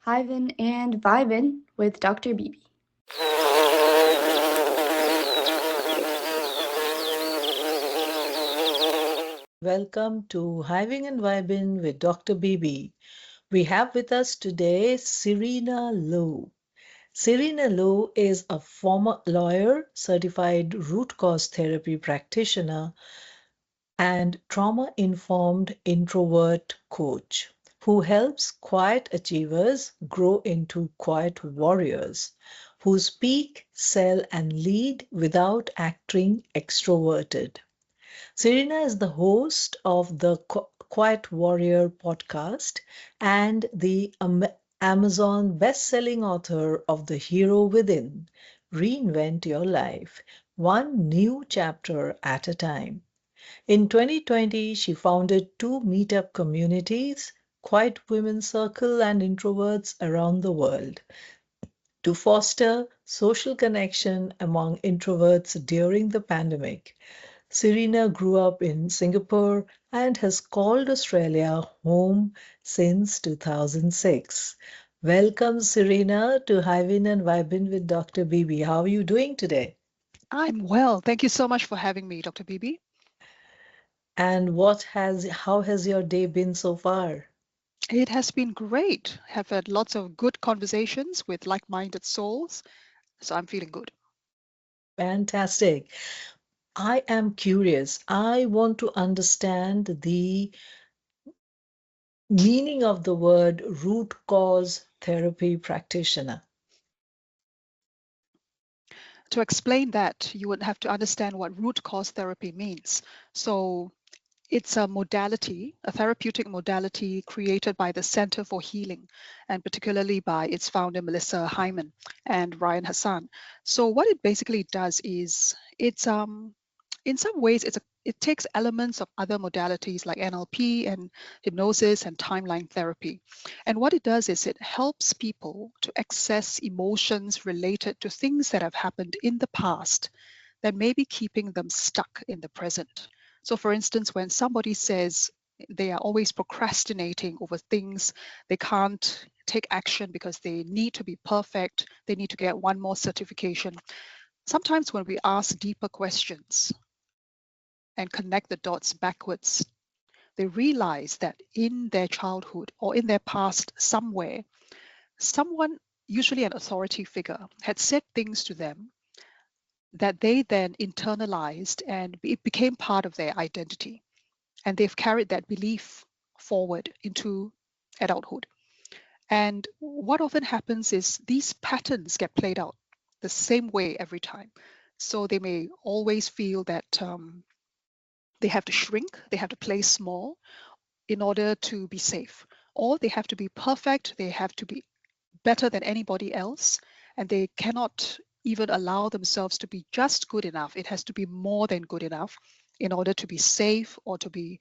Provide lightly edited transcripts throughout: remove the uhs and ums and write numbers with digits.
Hivin and Vibin with Dr. Beebe. Welcome to Hiving and Vibing with Dr. Bibi. We have with us today Serena Low. Serena Low is a former lawyer, certified root cause therapy practitioner, and trauma informed introvert coach who helps quiet achievers grow into quiet warriors who speak, sell, and lead without acting extroverted. Serena is the host of the Quiet Warrior podcast and the Amazon best-selling author of The Hero Within. Reinvent your life, one new chapter at a time. In 2020, she founded two meetup communities, Quiet Women's Circle and Introverts around the world, to foster social connection among introverts during the pandemic. Serena grew up in Singapore and has called Australia home since 2006. Welcome, Serena, to Hivin and Vibin with Dr. Bibi. How are you doing today? I'm well. Thank you so much for having me, Dr. Bibi. And how has your day been so far? It has been great. Have had lots of good conversations with like-minded souls, so I'm feeling good. Fantastic. I am curious. I want to understand the meaning of the word root cause therapy practitioner. To explain that, you would have to understand what root cause therapy means. So it's a modality, a therapeutic modality created by the Center for Healing, and particularly by its founder, Melissa Hyman and Ryan Hassan. So what it basically does is it's in some ways it takes elements of other modalities like NLP and hypnosis and timeline therapy. And what it does is it helps people to access emotions related to things that have happened in the past that may be keeping them stuck in the present. So, for instance, when somebody says they are always procrastinating over things, they can't take action because they need to be perfect, they need to get one more certification. Sometimes when we ask deeper questions and connect the dots backwards, they realize that in their childhood or in their past somewhere, someone, usually an authority figure, had said things to them that they then internalized and it became part of their identity. And they've carried that belief forward into adulthood. And what often happens is these patterns get played out the same way every time. So they may always feel that they have to shrink, they have to play small in order to be safe, or they have to be perfect, they have to be better than anybody else, and they cannot even allow themselves to be just good enough. It has to be more than good enough in order to be safe or to be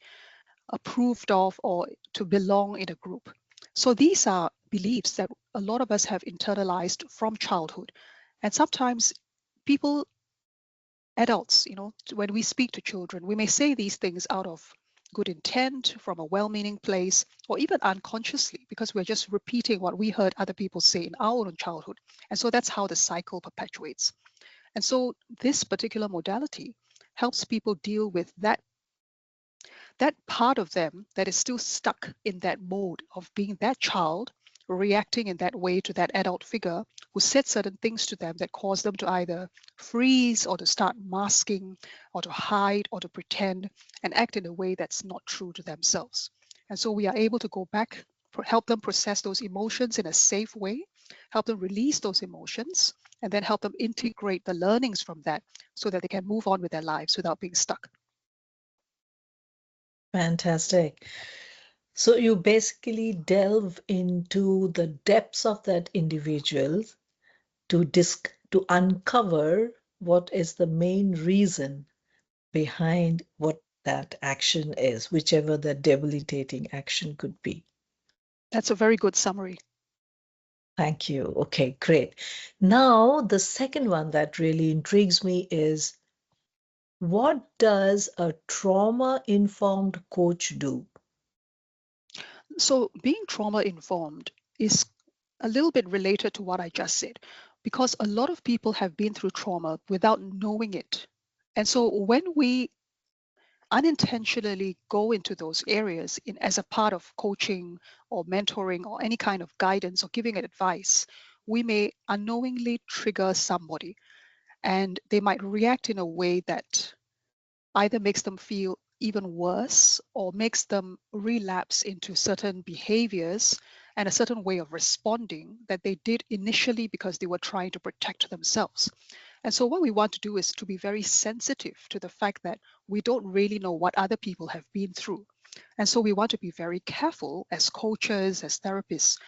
approved of or to belong in a group. So these are beliefs that a lot of us have internalized from childhood. And sometimes people, adults, when we speak to children, we may say these things out of good intent, from a well-meaning place, or even unconsciously, because we're just repeating what we heard other people say in our own childhood. And so that's how the cycle perpetuates. And so this particular modality helps people deal with that part of them that is still stuck in that mode of being that child, reacting in that way to that adult figure who said certain things to them that caused them to either freeze or to start masking or to hide or to pretend and act in a way that's not true to themselves. And so we are able to go back, help them process those emotions in a safe way, help them release those emotions, and then help them integrate the learnings from that so that they can move on with their lives without being stuck. Fantastic. So you basically delve into the depths of that individual to uncover what is the main reason behind what that action is, whichever the debilitating action could be. That's a very good summary. Thank you. Okay, great. Now, the second one that really intrigues me is what does a trauma-informed coach do? So being trauma informed is a little bit related to what I just said, because a lot of people have been through trauma without knowing it. And so when we unintentionally go into those areas as a part of coaching or mentoring or any kind of guidance or giving advice, we may unknowingly trigger somebody, and they might react in a way that either makes them feel even worse or makes them relapse into certain behaviors and a certain way of responding that they did initially because they were trying to protect themselves. And so what we want to do is to be very sensitive to the fact that we don't really know what other people have been through. And so we want to be very careful as coaches, as therapists,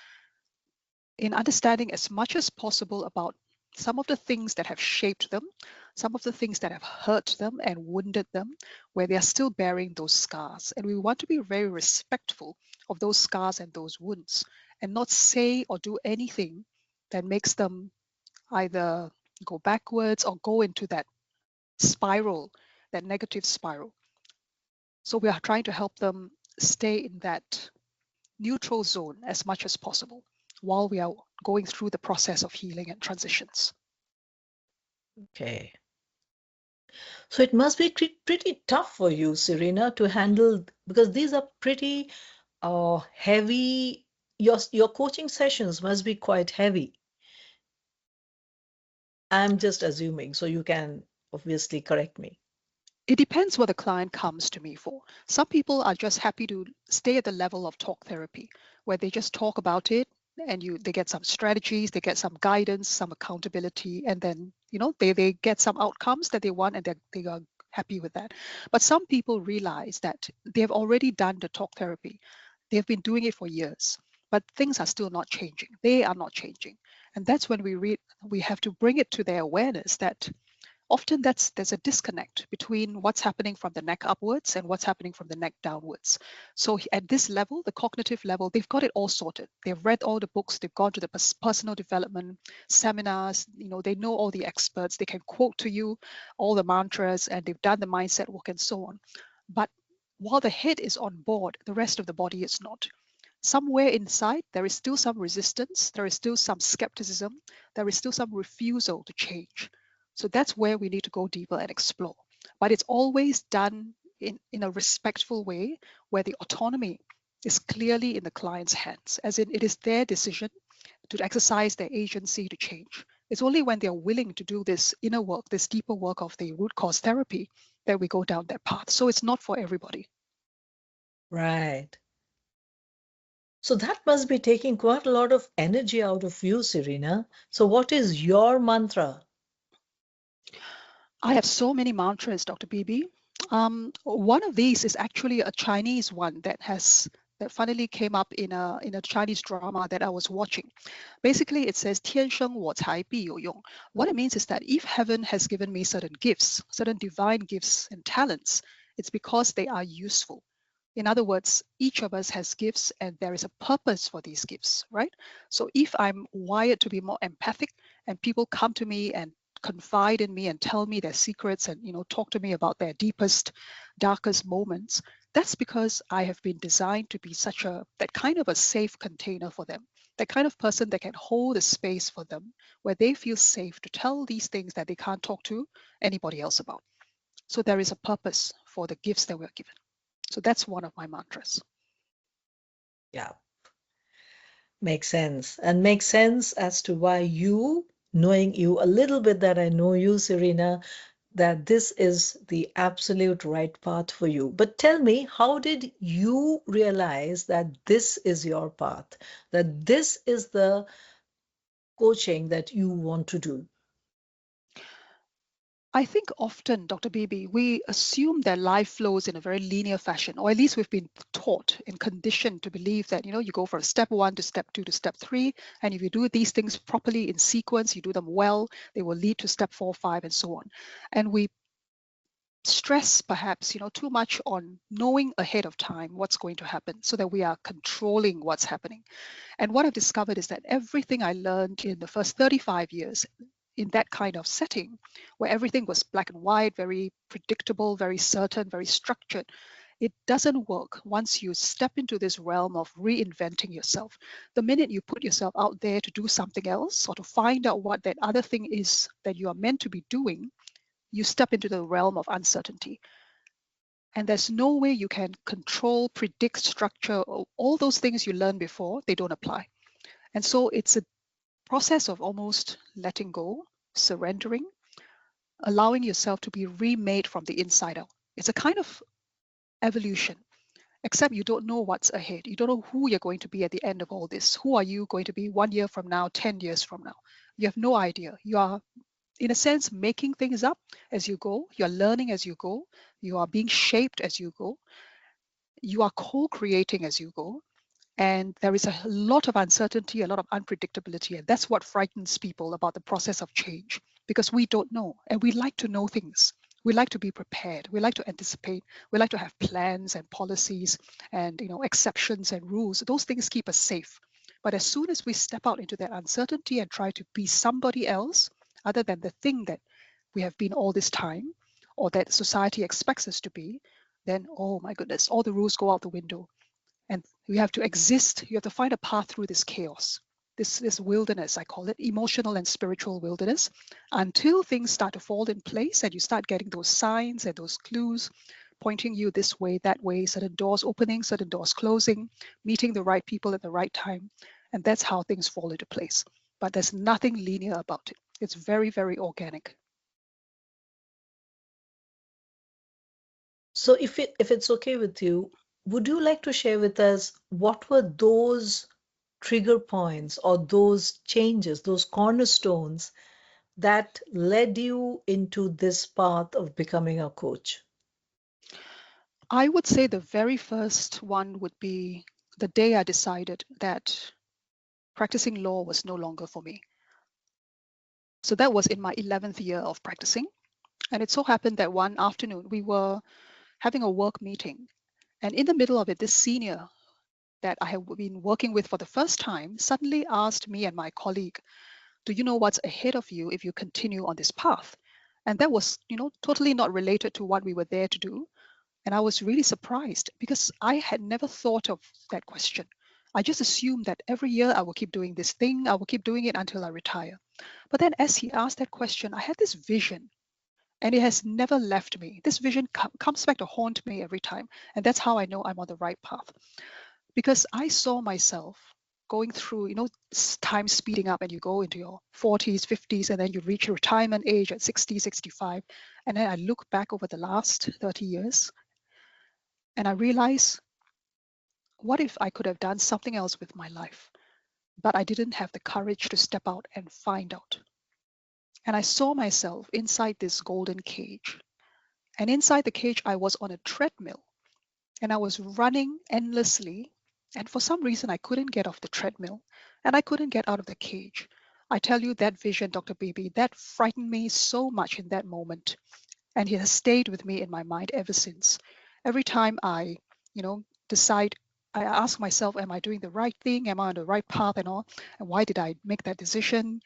in understanding as much as possible about some of the things that have shaped them, some of the things that have hurt them and wounded them, where they are still bearing those scars. And we want to be very respectful of those scars and those wounds and not say or do anything that makes them either go backwards or go into that spiral, that negative spiral. So we are trying to help them stay in that neutral zone as much as possible while we are going through the process of healing and transitions. Okay. So it must be pretty tough for you, Serena, to handle, because these are pretty heavy. Your coaching sessions must be quite heavy. I'm just assuming, so you can obviously correct me. It depends what the client comes to me for. Some people are just happy to stay at the level of talk therapy, where they just talk about it and they get some strategies, they get some guidance, some accountability, and then they get some outcomes that they want, and they are happy with that. But some people realize that they've already done the talk therapy. They've been doing it for years, but things are still not changing. They are not changing. And that's when we have to bring it to their awareness that often there's a disconnect between what's happening from the neck upwards and what's happening from the neck downwards. So at this level, the cognitive level, they've got it all sorted. They've read all the books, they've gone to the personal development seminars, they know all the experts, they can quote to you all the mantras, and they've done the mindset work and so on. But while the head is on board, the rest of the body is not. Somewhere inside, there is still some resistance, there is still some skepticism, there is still some refusal to change. So that's where we need to go deeper and explore. But it's always done in a respectful way where the autonomy is clearly in the client's hands, as in it is their decision to exercise their agency to change. It's only when they're willing to do this inner work, this deeper work of the root cause therapy, that we go down that path. So it's not for everybody. Right. So that must be taking quite a lot of energy out of you, Serena. So what is your mantra? I have so many mantras, Dr. Bibi. One of these is actually a Chinese one that finally came up in a Chinese drama that I was watching. Basically, it says 天生我材必有用. What it means is that if heaven has given me certain gifts, certain divine gifts and talents, it's because they are useful. In other words, each of us has gifts and there is a purpose for these gifts, right? So if I'm wired to be more empathic and people come to me and confide in me and tell me their secrets and talk to me about their deepest, darkest moments, that's because I have been designed to be that kind of a safe container for them, that kind of person that can hold a space for them where they feel safe to tell these things that they can't talk to anybody else about. So there is a purpose for the gifts that we're given. So that's one of my mantras. Yeah, makes sense. And makes sense as to why you, knowing you a little bit that I know you, Serena, that this is the absolute right path for you. But tell me, how did you realize that this is your path, that this is the coaching that you want to do? I think often, Dr. Bibi, we assume that life flows in a very linear fashion, or at least we've been taught and conditioned to believe that, you go from step 1 to step 2 to step 3, and if you do these things properly in sequence, you do them well, they will lead to step 4, 5, and so on. And we stress perhaps too much on knowing ahead of time what's going to happen so that we are controlling what's happening. And what I've discovered is that everything I learned in the first 35 years in that kind of setting, where everything was black and white, very predictable, very certain, very structured, It doesn't work once you step into this realm of reinventing yourself. The minute you put yourself out there to do something else or to find out what that other thing is that you are meant to be doing, you step into the realm of uncertainty. And there's no way you can control, predict, structure, all those things you learned before, they don't apply. And so it's a process of almost letting go, surrendering, allowing yourself to be remade from the inside out. It's a kind of evolution, except you don't know what's ahead. You don't know who you're going to be at the end of all this. Who are you going to be 1 year from now, 10 years from now? You have no idea. You are, in a sense, making things up as you go. You're learning as you go. You are being shaped as you go. You are co-creating as you go. And there is a lot of uncertainty, a lot of unpredictability. And that's what frightens people about the process of change, because we don't know. And we like to know things. We like to be prepared. We like to anticipate. We like to have plans and policies and exceptions and rules. Those things keep us safe. But as soon as we step out into that uncertainty and try to be somebody else other than the thing that we have been all this time, or that society expects us to be, then, oh my goodness, all the rules go out the window. And you have to exist. You have to find a path through this chaos, this wilderness, I call it, emotional and spiritual wilderness, until things start to fall in place and you start getting those signs and those clues pointing you this way, that way, certain doors opening, certain doors closing, meeting the right people at the right time. And that's how things fall into place. But there's nothing linear about it. It's very, very organic. So if it's okay with you, would you like to share with us what were those trigger points or those changes, those cornerstones that led you into this path of becoming a coach? I would say the very first one would be the day I decided that practicing law was no longer for me. So that was in my 11th year of practicing. And it so happened that one afternoon we were having a work meeting. And in the middle of it, this senior that I had been working with for the first time suddenly asked me and my colleague, "Do you know what's ahead of you if you continue on this path?" And that was, totally not related to what we were there to do. And I was really surprised because I had never thought of that question. I just assumed that every year I will keep doing this thing, I will keep doing it until I retire. But then as he asked that question, I had this vision, and it has never left me. This vision comes back to haunt me every time. And that's how I know I'm on the right path. Because I saw myself going through, time speeding up, and you go into your 40s, 50s, and then you reach your retirement age at 60, 65. And then I look back over the last 30 years and I realize, what if I could have done something else with my life? But I didn't have the courage to step out and find out. And I saw myself inside this golden cage. And inside the cage, I was on a treadmill and I was running endlessly. And for some reason, I couldn't get off the treadmill and I couldn't get out of the cage. I tell you, that vision, Dr. Beebe, that frightened me so much in that moment. And it has stayed with me in my mind ever since. Every time I, decide, I ask myself, am I doing the right thing? Am I on the right path and all? And why did I make that decision?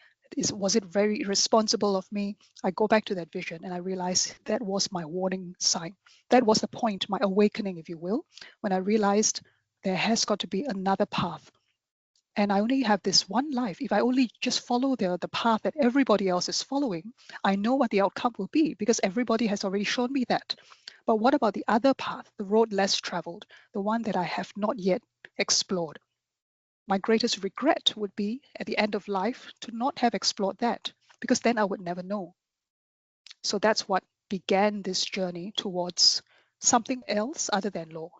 Was it very irresponsible of me? I go back to that vision and I realize that was my warning sign. That was the point, my awakening, if you will, when I realized there has got to be another path. And I only have this one life. If I only just follow the path that everybody else is following, I know what the outcome will be because everybody has already shown me that. But what about the other path, the road less traveled, the one that I have not yet explored? My greatest regret would be at the end of life to not have explored that, because then I would never know. So that's what began this journey towards something else other than law.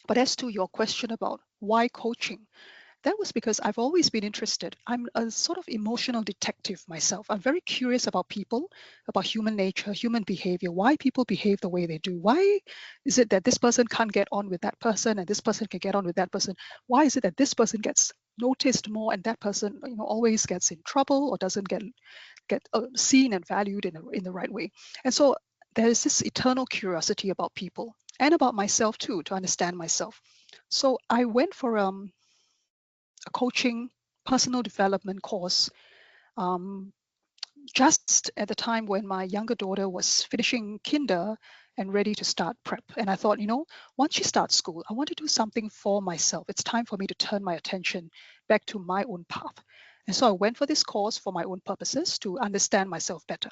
But as to your question about why coaching, that was because I've always been interested. I'm a sort of emotional detective myself. I'm very curious about people, about human nature, human behavior, why people behave the way they do. Why is it that this person can't get on with that person and this person can get on with that person? Why is it that this person gets noticed more and that person, always gets in trouble or doesn't get seen and valued in the right way? And so there is this eternal curiosity about people and about myself too, to understand myself. So I went for a coaching personal development course just at the time when my younger daughter was finishing kinder and ready to start prep. And I thought, once you start school, I want to do something for myself. It's time for me to turn my attention back to my own path. And so I went for this course for my own purposes to understand myself better.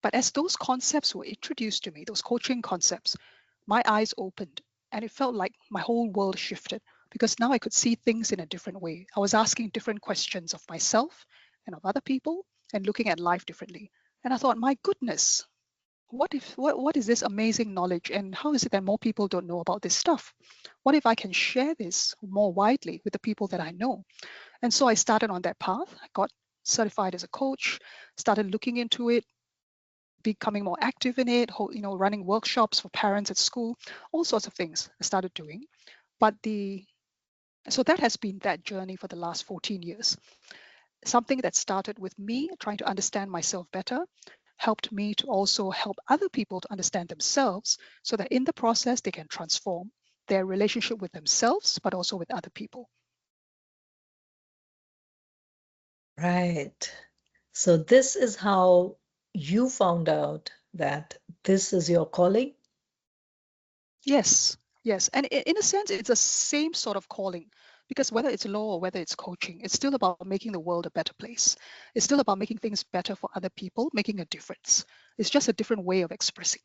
But as those concepts were introduced to me, those coaching concepts, my eyes opened and it felt like my whole world shifted because now I could see things in a different way. I was asking different questions of myself and of other people and looking at life differently. And I thought, my goodness, what is this amazing knowledge and how is it that more people don't know about this stuff? What if I can share this more widely with the people that I know? And so I started on that path. I got certified as a coach, started looking into it, becoming more active in it, running workshops for parents at school, all sorts of things I started doing. But so that has been that journey for the last 14 years. Something that started with me trying to understand myself better, helped me to also help other people to understand themselves so that in the process they can transform their relationship with themselves, but also with other people. Right. So this is how you found out that this is your calling? Yes, yes. And in a sense, it's the same sort of calling because whether it's law or whether it's coaching, it's still about making the world a better place. It's still about making things better for other people, making a difference. It's just a different way of expressing.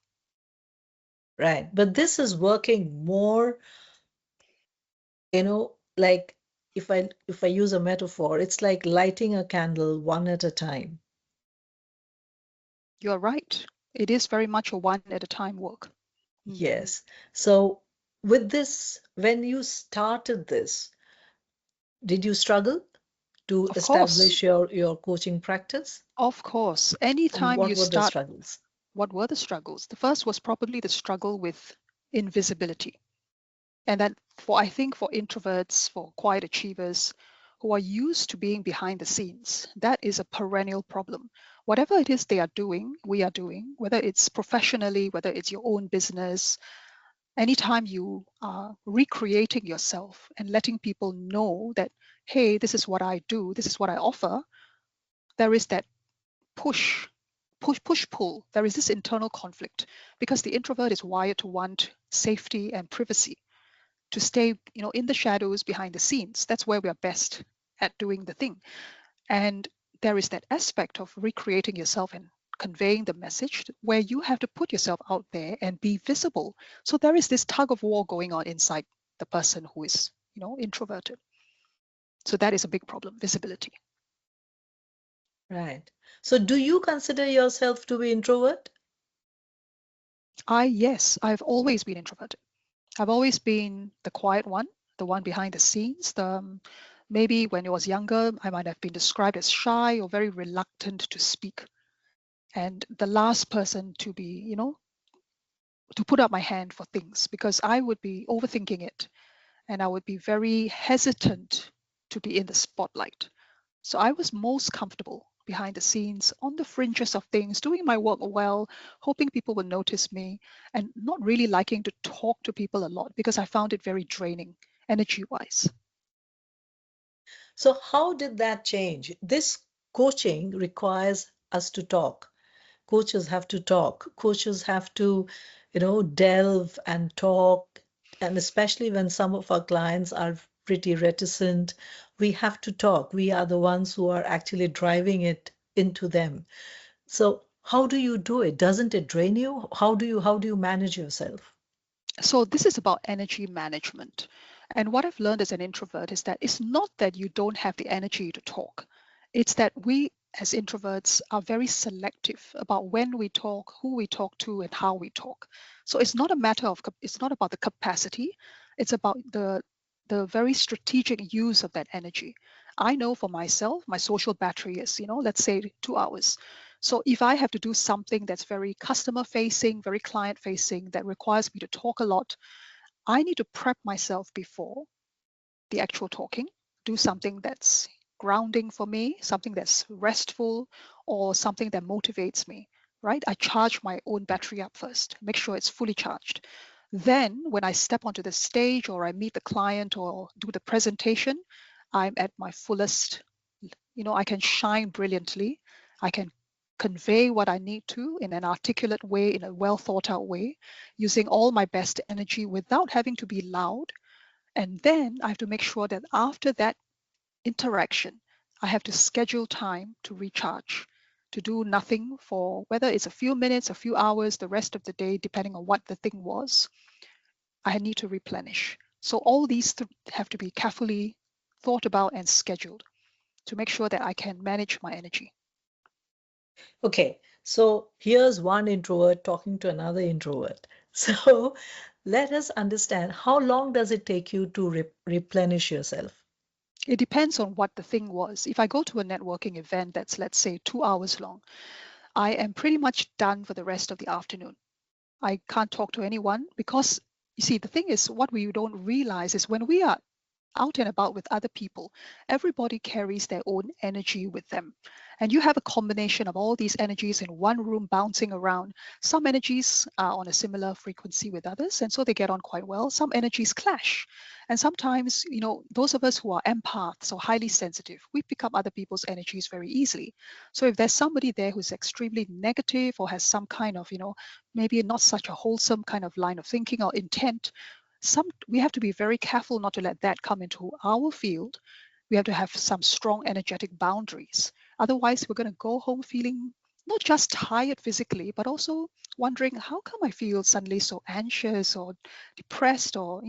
Right. But this is working more, like if I use a metaphor, it's like lighting a candle one at a time. You're right. It is very much a one at a time work. Mhm. Yes. So with this, when you started this, did you struggle to Of course, establish your coaching practice? of course. And Anytime what you were the start, struggles? what were the struggles? The first was probably the struggle with invisibility. And that I think for introverts, for quiet achievers who are used to being behind the scenes, that is a perennial problem. Whatever it is they are doing, we are doing, whether it's professionally, whether it's your own business, anytime you are recreating yourself and letting people know that, hey, this is what I do, this is what I offer, there is that push, push, pull. There is this internal conflict because the introvert is wired to want safety and privacy, to stay in the shadows behind the scenes. That's where we are best at doing the thing. And there is that aspect of recreating yourself and conveying the message where you have to put yourself out there and be visible. So there is this tug of war going on inside the person who is introverted. So that is a big problem, visibility. Right. So do you consider yourself to be introvert? Yes, I've always been introverted. I've always been the quiet one, the one behind the scenes. Maybe when I was younger, I might have been described as shy or very reluctant to speak. And the last person to be, to put up my hand for things because I would be overthinking it and I would be very hesitant to be in the spotlight. So I was most comfortable behind the scenes, on the fringes of things, doing my work well, hoping people will notice me, and not really liking to talk to people a lot because I found it very draining energy wise. So how did that change? This coaching requires us to talk. Coaches have to talk. Coaches have to, delve and talk. And especially when some of our clients are pretty reticent, we have to talk. We are the ones who are actually driving it into them. So how do you do it? Doesn't it drain you? How do you manage yourself? So this is about energy management. And what I've learned as an introvert is that it's not that you don't have the energy to talk. It's that we as introverts are very selective about when we talk, who we talk to, and how we talk. So it's not about the capacity, it's about the very strategic use of that energy. I know for myself, my social battery is, let's say 2 hours. So if I have to do something that's very customer facing, very client facing, that requires me to talk a lot, I need to prep myself before the actual talking, do something that's grounding for me, something that's restful, or something that motivates me, right? I charge my own battery up first, make sure it's fully charged. Then when I step onto the stage or I meet the client or do the presentation, I'm at my fullest. I can shine brilliantly. I can convey what I need to in an articulate way, in a well thought out way, using all my best energy without having to be loud. And then I have to make sure that after that interaction, I have to schedule time to recharge, to do nothing for whether it's a few minutes, a few hours, the rest of the day, depending on what the thing was. I need to replenish. So all these have to be carefully thought about and scheduled to make sure that I can manage my energy. Okay, so here's one introvert talking to another introvert. So let us understand, how long does it take you to replenish yourself? It depends on what the thing was. If I go to a networking event that's, let's say, 2 hours long, I am pretty much done for the rest of the afternoon. I can't talk to anyone because, you see, the thing is, what we don't realize is when we are out and about with other people, everybody carries their own energy with them. And you have a combination of all these energies in one room bouncing around. Some energies are on a similar frequency with others, and so they get on quite well. Some energies clash. And sometimes, those of us who are empaths or highly sensitive, we pick up other people's energies very easily. So if there's somebody there who's extremely negative or has some kind of, maybe not such a wholesome kind of line of thinking or intent, we have to be very careful not to let that come into our field. We have to have some strong energetic boundaries. Otherwise, we're going to go home feeling not just tired physically, but also wondering, how come I feel suddenly so anxious or depressed, or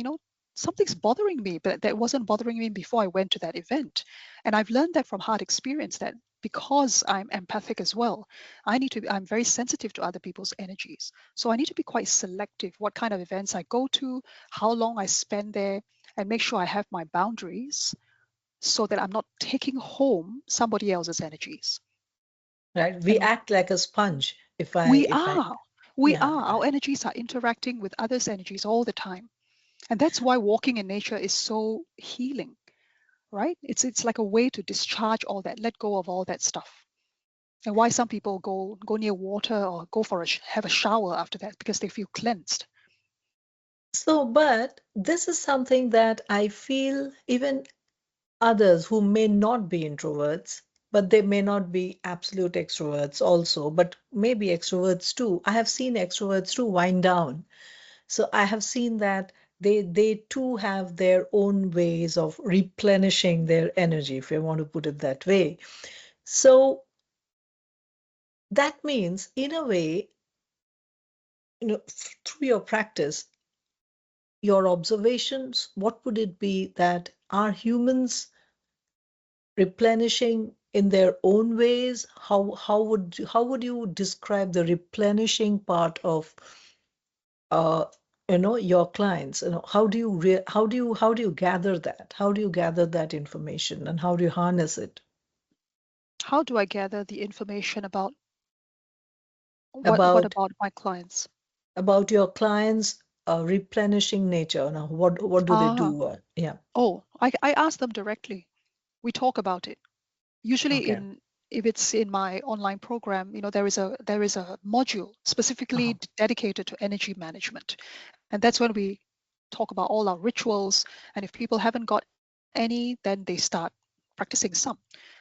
something's bothering me, but that wasn't bothering me before I went to that event. And I've learned that from hard experience, that because I'm empathic as well, I'm very sensitive to other people's energies. So I need to be quite selective what kind of events I go to, how long I spend there, and make sure I have my boundaries so that I'm not taking home somebody else's energies. Right? We And act like a sponge. we If I, are, we yeah, are, our energies are interacting with others' energies all the time. And that's why walking in nature is so healing, right? It's like a way to discharge all that, let go of all that stuff. And why some people go near water or go for have a shower after that, because they feel cleansed. So, but this is something that I feel even others who may not be introverts, but they may not be absolute extroverts also, but maybe extroverts too. I have seen extroverts too wind down. So I have seen that they too have their own ways of replenishing their energy, if you want to put it that way. So that means, in a way, through your practice, your observations, what would it be that are humans replenishing in their own ways? How would you describe the replenishing part of uh, your clients? How do you gather that? How do you gather that information, and how do you harness it? How do I gather the information about what About about my clients? your clients' replenishing nature. Now, what do they Ah, do? Yeah. I ask them directly. We talk about it. Usually Okay. if it's in my online program, there is a module specifically Uh-huh. dedicated to energy management. And that's when we talk about all our rituals. And if people haven't got any, then they start practicing some.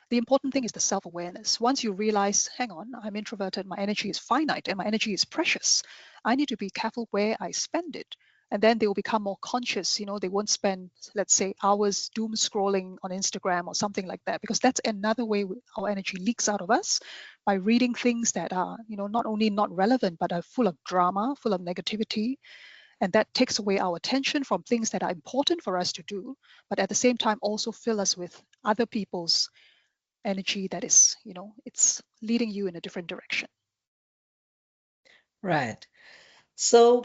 The important thing is the self-awareness. Once you realize, hang on, I'm introverted, my energy is finite and my energy is precious, I need to be careful where I spend it. And then they will become more conscious. They won't spend, let's say, hours doom scrolling on Instagram or something like that, because that's another way our energy leaks out of us, by reading things that are, not only not relevant, but are full of drama, full of negativity. And that takes away our attention from things that are important for us to do, but at the same time also fill us with other people's energy that is, it's leading you in a different direction. Right. So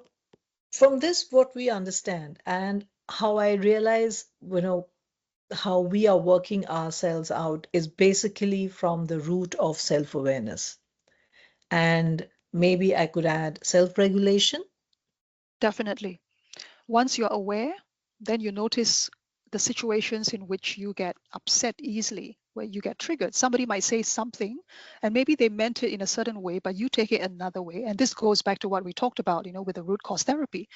from this, what we understand, and how I realize, how we are working ourselves out, is basically from the root of self-awareness. And maybe I could add self-regulation. Definitely. Once you're aware, then you notice the situations in which you get upset easily, where you get triggered. Somebody might say something, and maybe they meant it in a certain way, but you take it another way. And this goes back to what we talked about, with the root cause therapy.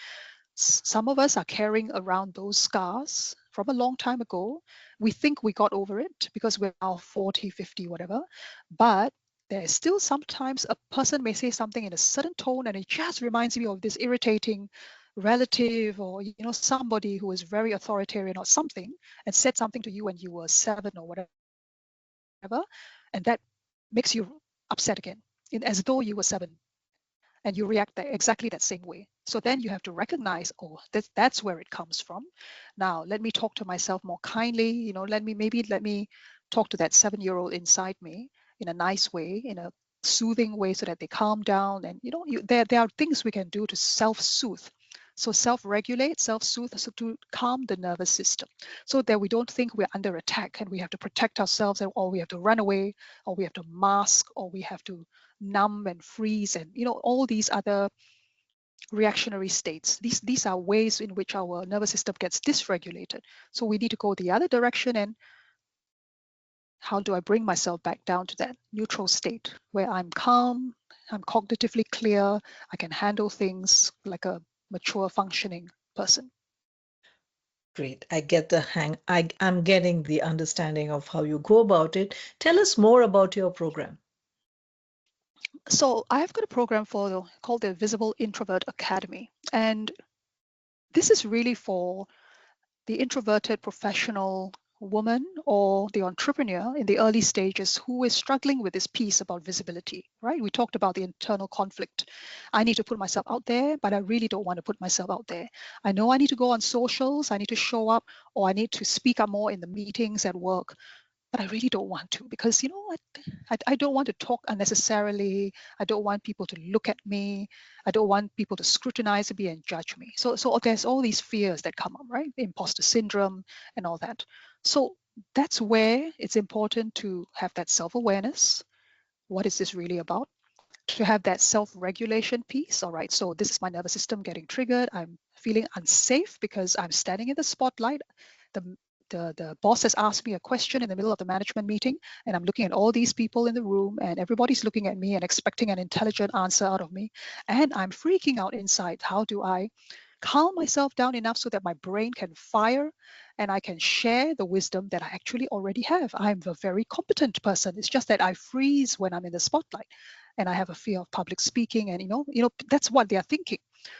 Some of us are carrying around those scars from a long time ago. We think we got over it because we're now 40, 50, whatever. But there is still sometimes a person may say something in a certain tone and it just reminds me of this irritating relative or somebody who is very authoritarian or something and said something to you when you were 7 or whatever, and that makes you upset again, as though you were 7, and you react exactly that same way. So then you have to recognize, oh, that's where it comes from. Now let me talk to myself more kindly. Let me talk to that 7-year-old inside me in a nice way, in a soothing way, so that they calm down. And there are things we can do to self-soothe. So self-regulate, self-soothe, so to calm the nervous system, so that we don't think we're under attack and we have to protect ourselves, or we have to run away, or we have to mask, or we have to numb and freeze, and all these other reactionary states. These are ways in which our nervous system gets dysregulated. So we need to go the other direction. And how do I bring myself back down to that neutral state where I'm calm, I'm cognitively clear, I can handle things like a mature functioning person? Great. I get the hang. I'm getting the understanding of how you go about it. Tell us more about your program. So I've got a program called the Visible Introvert Academy. And this is really for the introverted professional woman or the entrepreneur in the early stages who is struggling with this piece about visibility, right? We talked about the internal conflict. I need to put myself out there, but I really don't want to put myself out there. I know I need to go on socials, I need to show up, or I need to speak up more in the meetings at work, but I really don't want to, because I don't want to talk unnecessarily. I don't want people to look at me. I don't want people to scrutinize me and judge me. So there's all these fears that come up, right? Imposter syndrome and all that. So that's where it's important to have that self-awareness. What is this really about? To have that self-regulation piece. All right, so this is my nervous system getting triggered. I'm feeling unsafe because I'm standing in the spotlight. The boss has asked me a question in the middle of the management meeting, and I'm looking at all these people in the room, and everybody's looking at me and expecting an intelligent answer out of me, and I'm freaking out inside. How do I calm myself down enough so that my brain can fire and I can share the wisdom that I actually already have? I'm a very competent person. It's just that I freeze when I'm in the spotlight, and I have a fear of public speaking, and that's what they are thinking.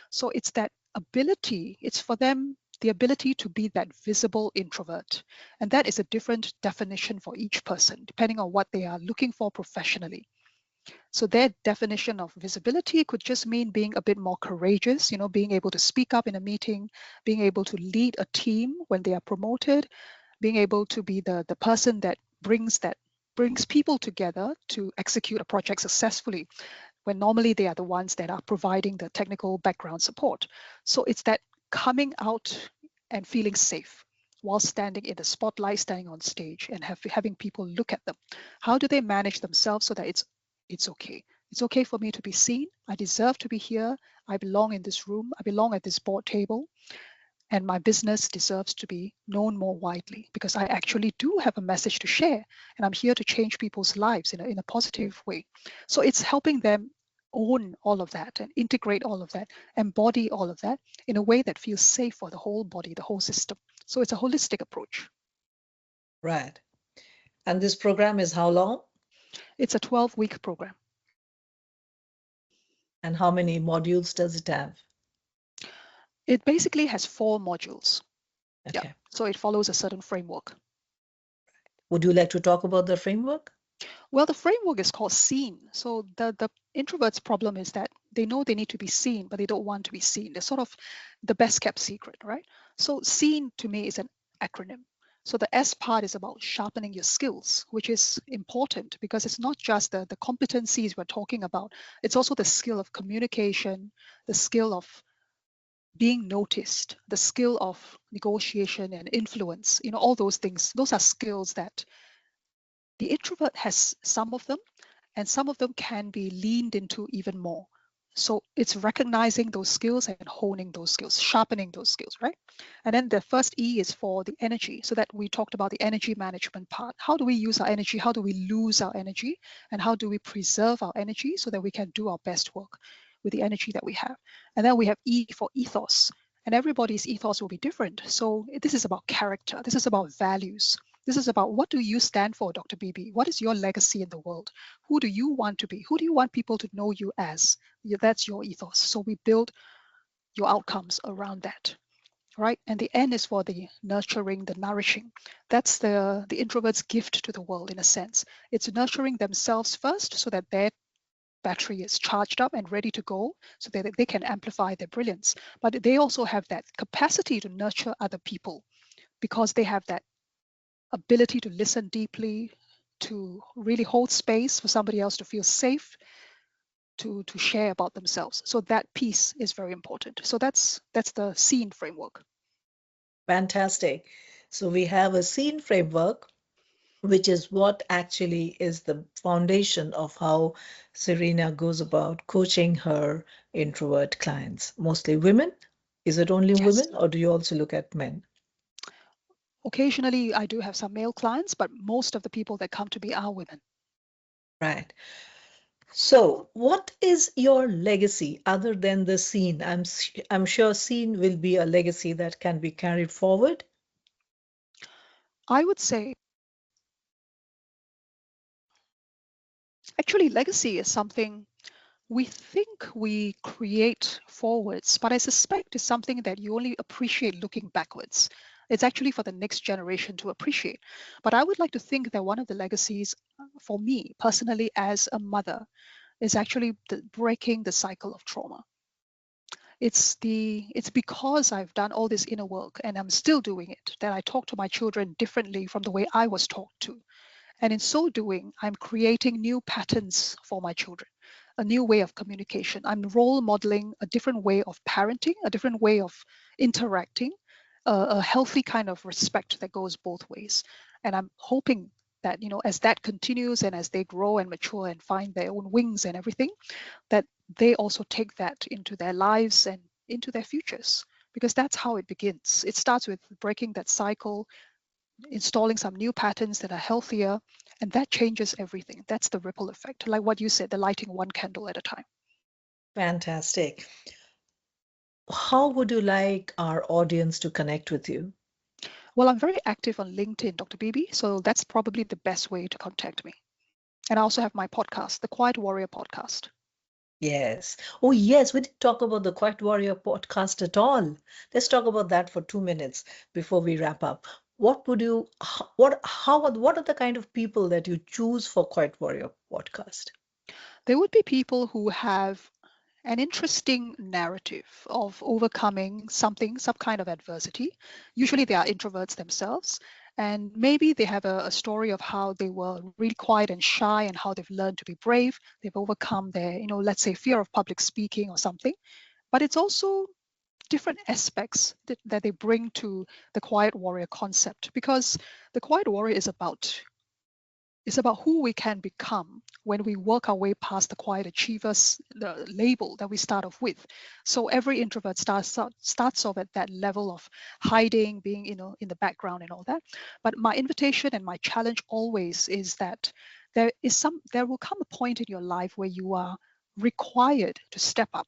So it's that ability. It's for them the ability to be that visible introvert. And that is a different definition for each person, depending on what they are looking for professionally. So their definition of visibility could just mean being a bit more courageous, being able to speak up in a meeting, being able to lead a team when they are promoted, being able to be the person that brings people together to execute a project successfully, when normally they are the ones that are providing the technical background support. So it's that coming out and feeling safe while standing in the spotlight, standing on stage, and having people look at them. How do they manage themselves so that it's okay? It's okay for me to be seen. I deserve to be here. I belong in this room. I belong at this board table. And my business deserves to be known more widely, because I actually do have a message to share, and I'm here to change people's lives in a positive way. So it's helping them own all of that and integrate all of that, embody all of that in a way that feels safe for the whole body, the whole system. So it's a holistic approach. Right. And this program is how long? It's a 12-week program. And how many modules does it have? It basically has 4 modules. Okay. Yeah. So it follows a certain framework. Would you like to talk about the framework? Well, the framework is called seen. So the introvert's problem is that they know they need to be seen, but they don't want to be seen. They're sort of the best kept secret, right? So seen to me is an acronym. So the S part is about sharpening your skills, which is important because it's not just the competencies we're talking about. It's also the skill of communication, the skill of being noticed, the skill of negotiation and influence, all those things. Those are skills that the introvert has some of them, and some of them can be leaned into even more. So it's recognizing those skills and honing those skills, sharpening those skills, right? And then the first E is for the energy. So that we talked about the energy management part. How do we use our energy? How do we lose our energy? And how do we preserve our energy so that we can do our best work with the energy that we have? And then we have E for ethos. And everybody's ethos will be different. So this is about character. This is about values. This is about, what do you stand for, Dr. Bibi? What is your legacy in the world? Who do you want to be? Who do you want people to know you as? That's your ethos. So we build your outcomes around that, right? And the N is for the nurturing, the nourishing. That's the introvert's gift to the world, in a sense. It's nurturing themselves first so that their battery is charged up and ready to go so that they can amplify their brilliance. But they also have that capacity to nurture other people because they have that ability to listen deeply, to really hold space for somebody else to feel safe, to share about themselves. So that piece is very important. So that's the scene framework. Fantastic. So we have a scene framework, which is what actually is the foundation of how Serena goes about coaching her introvert clients, mostly women. Is it only Yes. women, or do you also look at men? Occasionally, I do have some male clients, but most of the people that come to me are women. Right. So, what is your legacy other than the scene? I'm sure scene will be a legacy that can be carried forward. I would say, actually, legacy is something we think we create forwards, but I suspect it's something that you only appreciate looking backwards. It's actually for the next generation to appreciate. But I would like to think that one of the legacies for me personally as a mother is actually breaking the cycle of trauma. It's because I've done all this inner work and I'm still doing it that I talk to my children differently from the way I was taught to. And in so doing, I'm creating new patterns for my children, a new way of communication. I'm role modeling a different way of parenting, a different way of interacting, a healthy kind of respect that goes both ways. And I'm hoping that, as that continues and as they grow and mature and find their own wings and everything, that they also take that into their lives and into their futures. Because that's how it begins. It starts with breaking that cycle, installing some new patterns that are healthier, and that changes everything. That's the ripple effect. Like what you said, the lighting one candle at a time. Fantastic. How would you like our audience to connect with you? Well, I'm very active on LinkedIn, Dr. Bibi, so that's probably the best way to contact me. And I also have my podcast, the Quiet Warrior podcast. Yes. Oh, yes. We didn't talk about the Quiet Warrior podcast at all. Let's talk about that for 2 minutes before we wrap up. What would you, what are the kind of people that you choose for Quiet Warrior podcast? There would be people who have an interesting narrative of overcoming something, some kind of adversity. Usually they are introverts themselves. And maybe they have a story of how they were really quiet and shy and how they've learned to be brave. They've overcome their, let's say fear of public speaking or something. But it's also different aspects that they bring to the quiet warrior concept, because the quiet warrior is about who we can become when we work our way past the quiet achievers, the label that we start off with. So every introvert starts off at that level of hiding, being in the background and all that. But my invitation and my challenge always is that there will come a point in your life where you are required to step up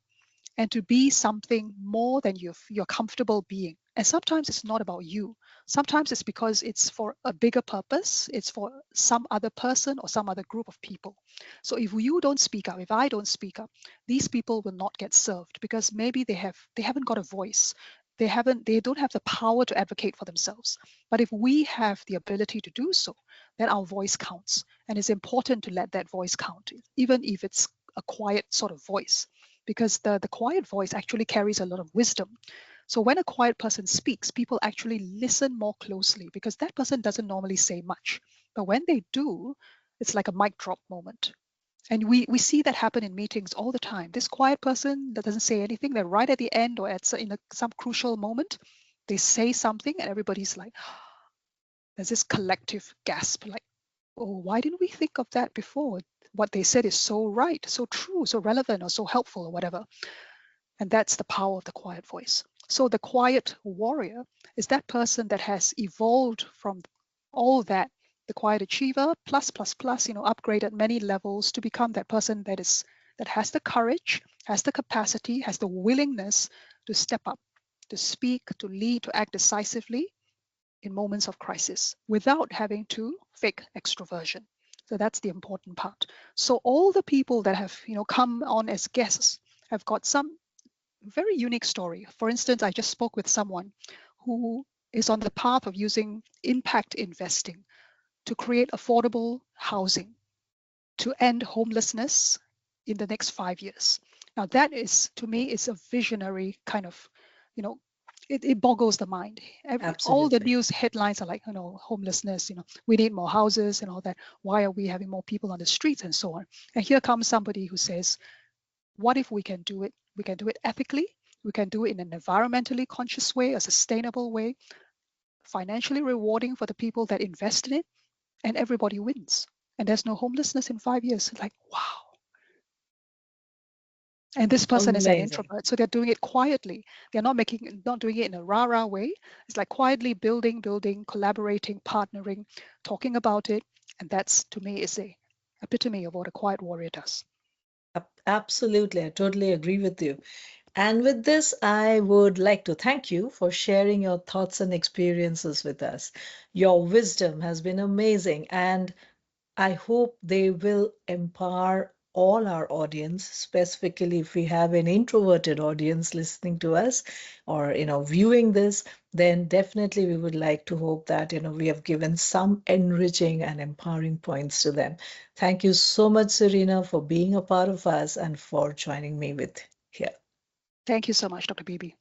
and to be something more than you're comfortable being. And sometimes it's not about you. Sometimes it's because it's for a bigger purpose. It's for some other person or some other group of people. So if you don't speak up, if I don't speak up, these people will not get served because maybe they haven't got a voice. They don't have the power to advocate for themselves. But if we have the ability to do so, then our voice counts. And it's important to let that voice count, even if it's a quiet sort of voice, because the quiet voice actually carries a lot of wisdom. So when a quiet person speaks, people actually listen more closely because that person doesn't normally say much. But when they do, it's like a mic drop moment. And we see that happen in meetings all the time. This quiet person that doesn't say anything, they're right at the end or at some crucial moment, they say something and everybody's like, there's this collective gasp, like, oh, why didn't we think of that before? What they said is so right, so true, so relevant, or so helpful, or whatever. And that's the power of the quiet voice. So the quiet warrior is that person that has evolved from all that, the quiet achiever, plus, upgrade at many levels to become that person that has the courage, has the capacity, has the willingness to step up, to speak, to lead, to act decisively in moments of crisis without having to fake extroversion. So that's the important part. So all the people that have come on as guests have got some very unique story. For instance, I just spoke with someone who is on the path of using impact investing to create affordable housing to end homelessness in the next 5 years. Now that is, to me, is a visionary kind of, you know, it boggles the mind. All the Absolutely. news headlines are like, homelessness, we need more houses and all that. Why are we having more people on the streets and so on? And here comes somebody who says, what if we can do it? We can do it ethically. We can do it in an environmentally conscious way, a sustainable way, financially rewarding for the people that invest in it, and everybody wins. And there's no homelessness in 5 years. It's like, wow. And this person is an Amazing. introvert, so they're doing it quietly. They're not doing it in a rah-rah way. It's like quietly building, collaborating, partnering, talking about it. And that's, to me, is a epitome of what a quiet warrior does. Absolutely. I totally agree with you. And with this, I would like to thank you for sharing your thoughts and experiences with us. Your wisdom has been amazing, and I hope they will empower all our audience, specifically if we have an introverted audience listening to us or viewing this, then definitely we would like to hope that we have given some enriching and empowering points to them. Thank you so much, Serena, for being a part of us and for joining me with here. Thank you so much, Dr. Bibi.